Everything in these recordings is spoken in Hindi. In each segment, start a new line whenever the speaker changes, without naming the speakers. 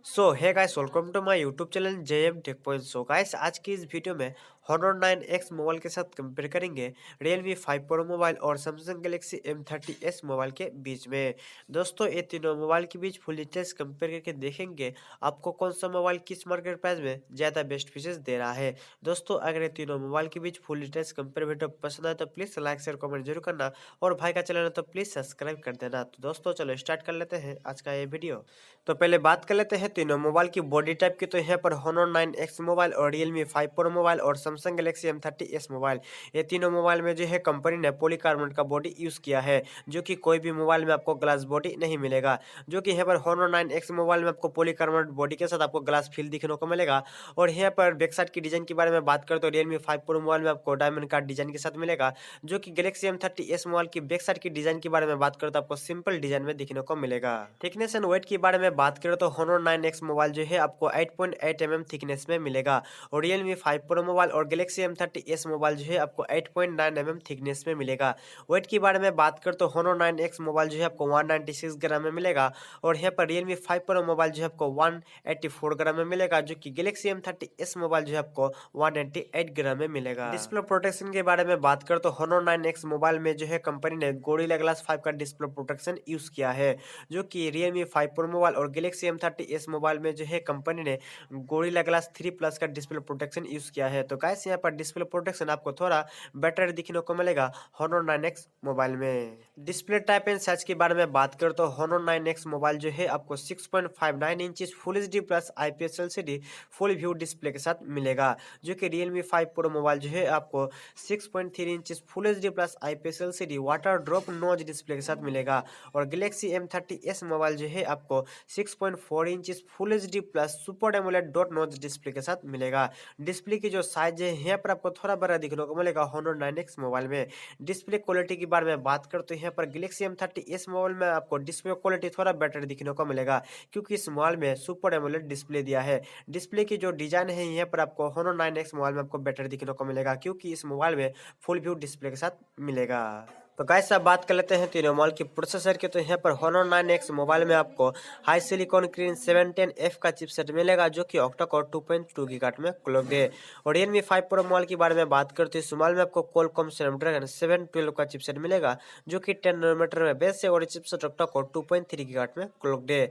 So hey guys, welcome to my YouTube channel JM tech point. So guys, आज की इस वीडियो में Honor 9X मोबाइल के साथ कंपेयर करेंगे Realme 5 Pro मोबाइल और Samsung Galaxy M30s मोबाइल के बीच में। दोस्तों, ये तीनों मोबाइल के बीच फुल डिटेल्स कंपेयर करके देखेंगे आपको कौन सा मोबाइल किस मार्केट प्राइस में ज़्यादा बेस्ट फीचर्स दे रहा है। दोस्तों, अगर ये तीनों मोबाइल के बीच फुल डिटेल्स कंपेयर वीडियो पसंद आए तो प्लीज़ लाइक शेयर कमेंट जरूर करना, और भाई का चैनल है तो प्लीज़ सब्सक्राइब कर देना। तो दोस्तों, चलो स्टार्ट कर लेते हैं आज का ये वीडियो। तो पहले बात कर लेते हैं तीनों मोबाइल की बॉडी टाइप की। तो यहाँ पर Honor 9X मोबाइल और Realme 5 Pro मोबाइल और Samsung Galaxy M30s मोबाइल, ये तीनों मोबाइल में जो है कंपनी ने पॉलीकार्बोनेट का बॉडी यूज़ किया है, जो कि कोई भी मोबाइल में आपको ग्लास बॉडी नहीं मिलेगा। जो कि यहाँ पर Honor 9X मोबाइल में आपको पॉलीकार्बोनेट बॉडी के साथ आपको ग्लास फील दिखने को मिलेगा। और यहाँ पर बैक साइड की डिजाइन के बारे में बात करें तो Realme 5 Pro मोबाइल में आपको डायमंड का डिजाइन के साथ मिलेगा, जो कि Galaxy M30s मोबाइल की बैक साइड की डिजाइन के बारे में बात करें तो आपको सिंपल डिजाइन में दिखने को मिलेगा। थिकनेस एंड वेट के बारे में बात करें तो Honor 9X मोबाइल जो है आपको 8.8 mm थिकनेस में मिलेगा, और Realme 5 Pro मोबाइल और Galaxy M30s मोबाइल जो है आपको 8.9 mm थिकनेस में मिलेगा। वेट के बारे में बात करें तो Honor 9X मोबाइल जो है आपको 196 ग्राम में मिलेगा, और यहाँ पर Realme 5 Pro मोबाइल जो है आपको 184 ग्राम में मिलेगा, जो कि Galaxy M30s मोबाइल जो है आपको 198 ग्राम में मिलेगा। डिस्प्ले प्रोटेक्शन के बारे में बात करें तो Honor 9X मोबाइल में जो है कंपनी ने गोरिल्ला ग्लास 5 का डिस्प्ले प्रोटेक्शन यूज किया है, जो कि Realme 5 Pro मोबाइल और Galaxy M30s मोबाइल में जो है कंपनी ने गोरिल्ला ग्लास 3 प्लस का डिस्प्ले प्रोटेक्शन यूज किया है। तो गाइस, यहाँ पर डिस्प्ले प्रोटेक्शन आपको थोड़ा बेटर दिखने को मिलेगा Honor 9X मोबाइल में। डिस्प्ले टाइप एंड साइज के बारे में बात करें तो Honor 9X मोबाइल जो है आपको 6.59 inches full HD plus IPS LCD full view display के साथ मिलेगा, जो कि Realme 5 Pro मोबाइल जो है आपको 6.3 inches full HD plus IPS LCD water drop notch display के साथ मिलेगा। और Galaxy M30s मोबाइल जो है आपको 6.4 inches full HD plus super AMOLED dot notch display के साथ मिलेगा। डिस्प्ले की जो साइज है यहाँ पर आपको थोड़ा बड़ा दिखने को मिलेगा Honor 9X मोबाइल में। डिस्प्ले क्वालिटी के बारे में बात करें तो यहाँ पर Galaxy M30s मोबाइल में आपको डिस्प्ले क्वालिटी थोड़ा बेटर दिखने को मिलेगा, क्योंकि इस मोबाइल में सुपर एमोलेड डिस्प्ले दिया है। डिस्प्ले की जो डिजाइन है यहाँ पर आपको Honor 9X मोबाइल में आपको बेटर दिखने को मिलेगा, क्योंकि इस मोबाइल में फुल व्यू डिस्प्ले के साथ मिलेगा। तो गाइस, अब बात कर लेते हैं तीनों मोबाइल की प्रोसेसर की। तो यहाँ पर Honor 9X मोबाइल में आपको हाई सिलिकॉन क्रीन 710F का चिपसेट मिलेगा, जो कि ऑक्टा कोर 2.2 गीगाहर्ट्ज में क्लॉक्ड है। और Realme 5 Pro मोबाइल के बारे में बात करते हैं, इस मोबाइल में आपको Qualcomm Snapdragon 712 का चिपसेट मिलेगा, जो कि 10 नैनोमीटर में बेस है, और चिपसेट ऑक्टा कोर 2.3 गीगाहर्ट्ज में क्लॉक्ड है।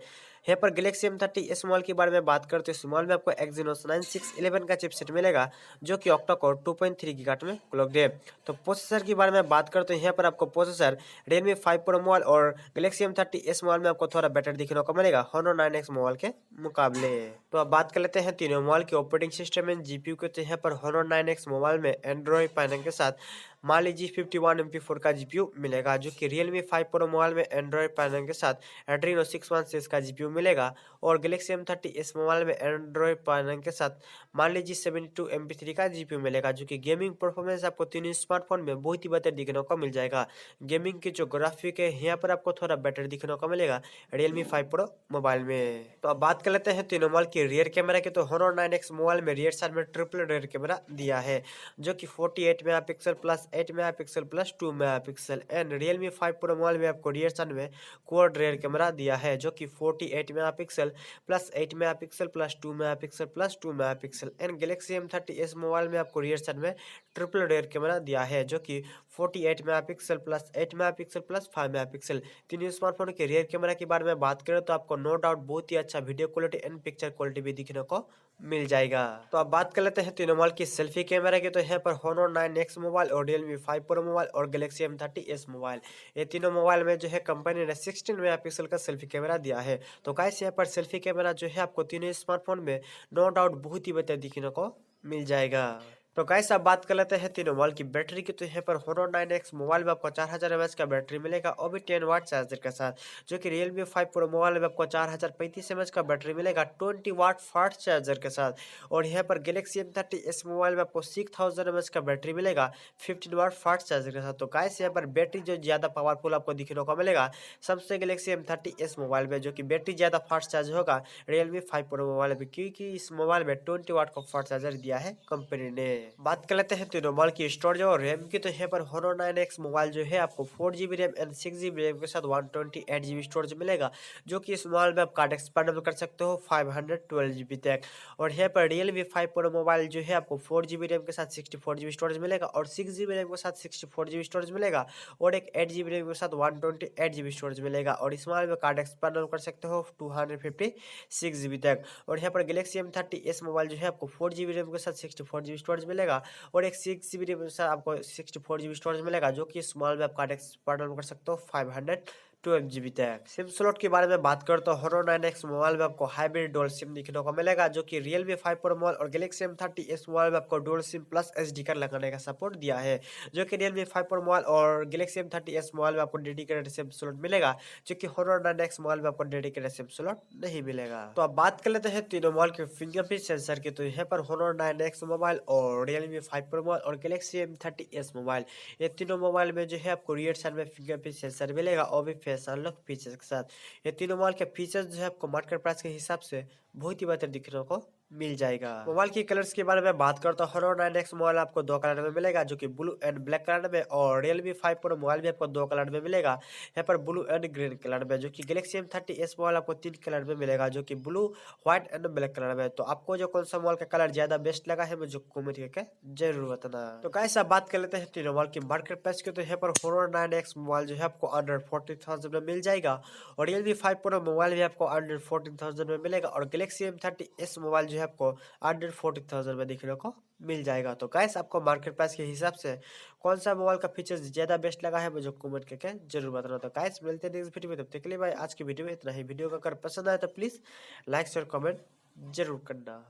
यहाँ पर Galaxy M30s मोबाइल के बारे में बात करते हैं, इस मोबाइल में आपको Exynos 9611 का चिपसेट मिलेगा, जो कि ऑक्टा कोर 2.3 गीगाहर्ट्ज में क्लॉक्ड है। तो प्रोसेसर के बारे में बात करते हैं, यहाँ पर आपको प्रोसेसर Realme 5 Pro मोबाइल और Galaxy M30s मोबाइल में आपको थोड़ा बेटर दिखने को मिलेगा Honor 9X मोबाइल के मुकाबले। तो अब बात कर लेते हैं तीनों मोबाइल के ऑपरेटिंग सिस्टम एंड जीपीयू के। तो यहाँ पर Honor 9X मोबाइल में एंड्रॉइड पैनल के साथ Mali G51 MP4 का जीपीयू मिलेगा, जो कि Realme 5 Pro मोबाइल में एंड्रॉइड पैनल के साथ Adreno 616 का जीपीयू मिलेगा, और Galaxy M30s मोबाइल में एंड्रॉइड पैनल के साथ Mali G72 MP3 का जीपीयू मिलेगा, जो कि गेमिंग परफॉर्मेंस आपको तीनों स्मार्टफोन में बहुत ही बेहतर दिखने को मिल जाएगा। गेमिंग की जो ग्राफिक है यहाँ पर आपको थोड़ा बेटर दिखने को मिलेगा Realme 5 Pro मोबाइल में। तो अब बात कर लेते हैं तीनों मोबाइल की रियर कैमरा की। तो Honor 9X मोबाइल में रियर साइड में ट्रिपल रियर कैमरा दिया है, जो कि 48 megapixel plus 8 megapixel plus 2 megapixel. And Realme 5 Pro mobile में आपको रियर साइड में क्वाड रियर कैमरा दिया है, जो कि 48 megapixel plus 8 megapixel plus 2 megapixel plus 2 megapixel. And Galaxy M30s mobile में आपको रियर साइड में ट्रिपल रियर कैमरा दिया है, जो कि 48 megapixel plus 8 megapixel plus 5 megapixel. तीनों स्मार्टफोन के रियर कैमरा के बारे में बात करें तो आपको नो डाउट बहुत ही अच्छा video quality and picture quality भी दिखने को मिल जाएगा। तो अब बात कर लेते हैं तीनों मोबाइल की सेल्फी कैमरा की। तो यहाँ पर Honor 9X मोबाइल और Realme 5 Pro मोबाइल और Galaxy M30s मोबाइल, ये तीनों मोबाइल में जो है कंपनी ने 16 मेगापिक्सल का सेल्फी कैमरा दिया है। तो गाइस, यहाँ पर सेल्फी कैमरा जो है आपको तीनों स्मार्टफोन में नो डाउट बहुत ही बेहतर दिखने को मिल जाएगा। तो गाइस, अब बात कर लेते हैं तीनों मोबाइल की बैटरी की। तो यहाँ पर Honor 9X मोबाइल में आपको 4000 mAh का बैटरी मिलेगा, और भी 10 वाट चार्जर के साथ, जो कि Realme 5 Pro मोबाइल में आपको 4035 mAh का बैटरी मिलेगा 20 वाट फास्ट चार्जर के साथ। और यहाँ पर Galaxy M30s मोबाइल में आपको 6000 mAh का बैटरी मिलेगा 15 वाट फास्ट चार्जर के साथ। तो गाइस, यहाँ पर बैटरी जो ज़्यादा पावरफुल आपको दिखने को मिलेगा सबसे Galaxy M30s मोबाइल में, जो कि बैटरी ज़्यादा फास्ट चार्ज होगा Realme 5 Pro मोबाइल में, क्योंकि इस मोबाइल में 20 वाट का फास्ट चार्जर दिया है कंपनी ने। बात कर लेते हैं तीनों मोबाइल की स्टोरेज और रैम की। तो यहाँ पर Honor 9X मोबाइल जो है आपको 4GB RAM and 6GB RAM के साथ 128GB स्टोरेज मिलेगा, जो कि इस मोबाइल में आप कार्ड एक्सपेंडेबल कर सकते हो 512GB तक। और यहाँ पर Realme 5 Pro मोबाइल जो है आपको 4GB रैम के साथ 64GB स्टोरेज मिलेगा और 6GB रैम के साथ 64GB स्टोरेज मिलेगा और एक 8GB रैम के साथ 128GB स्टोरेज मिलेगा। और इस मोबाइल में कार्ड एक्सपेंडेबल कर सकते हो 256GB तक। और यहाँ पर Galaxy M30s मोबाइल जो है आपको 4GB रैम के साथ 64GB स्टोरेज मिलेगा और एक 6GB रैम के साथ आपको 64GB स्टोरेज मिलेगा, जो कि स्मॉल में आप कार्ड एक्सपेंडेबल कर सकते हो 512GB तक। सिम स्लॉट के बारे में बात करें तो Honor 9X मोबाइल में आपको हाइब्रिड डुअल सिम देखने को मिलेगा, जो कि Realme 5 Pro मोबाइल और Galaxy M30s मोबाइल में आपको dual SIM plus SD card लगाने का सपोर्ट दिया है, जो कि Realme 5 Pro मोबाइल और Galaxy M30s मोबाइल में आपको डेडिकेटेड सिम स्लॉट मिलेगा, जो कि Honor 9X मोबाइल में आपको डेडिकेटेड सिम स्लॉट नहीं मिलेगा। तो अब बात कर लेते हैं तीनों मोबाइल के फिंगरप्रिंट सेंसर की। तो यहाँ पर Honor 9X मोबाइल और Realme 5 Pro मोबाइल और Galaxy M30s मोबाइल, ये तीनों मोबाइल में जो है आपको रियर साइड में फिंगरप्रिंट सेंसर मिलेगा और भी फेस अनलॉक फीचर्स के साथ। ये तीनों मोबाइल के फीचर्स जो है आपको मार्केट प्राइस के हिसाब से बहुत ही बेहतर दिखने को मिल जाएगा। मोबाइल की कलर्स के बारे में बात करते हैं, Honor 9X मोबाइल आपको दो कलर में मिलेगा, जो कि ब्लू एंड ब्लैक कलर में, और Realme 5 Pro मोबाइल भी आपको दो कलर में मिलेगा, यहाँ पर ब्लू एंड ग्रीन कलर में। जो कि Galaxy M30s मोबाइल आपको तीन कलर में मिलेगा, जो कि blue, white and black colour में। तो आपको जो कौन सा मोबाइल का कलर ज्यादा बेस्ट लगा है मुझे कमेंट करके जरूर बताना। तो गाइस अब बात कर लेते हैं तीनों मोबाइल की मार्केट प्राइस की। तो यहाँ पर Honor 9X मोबाइल जो है आपको अंडर 40,000 में मिल जाएगा और Realme 5 Pro मोबाइल भी आपको अंडर 14,000 में मिलेगा और Galaxy M30s मोबाइल जो है आपको अंडर 40,000 में देखने को मिल जाएगा। तो गाइस आपको मार्केट प्राइस के हिसाब से कौन सा मोबाइल का फीचर्स ज्यादा बेस्ट लगा है मुझे कमेंट करके जरूर बताना। तो गाइस मिलते हैं नेक्स्ट वीडियो में, तब तक के लिए भाई आज की वीडियो में इतना ही। वीडियो का अगर पसंद आए तो प्लीज लाइक शेयर कमेंट जरूर करना।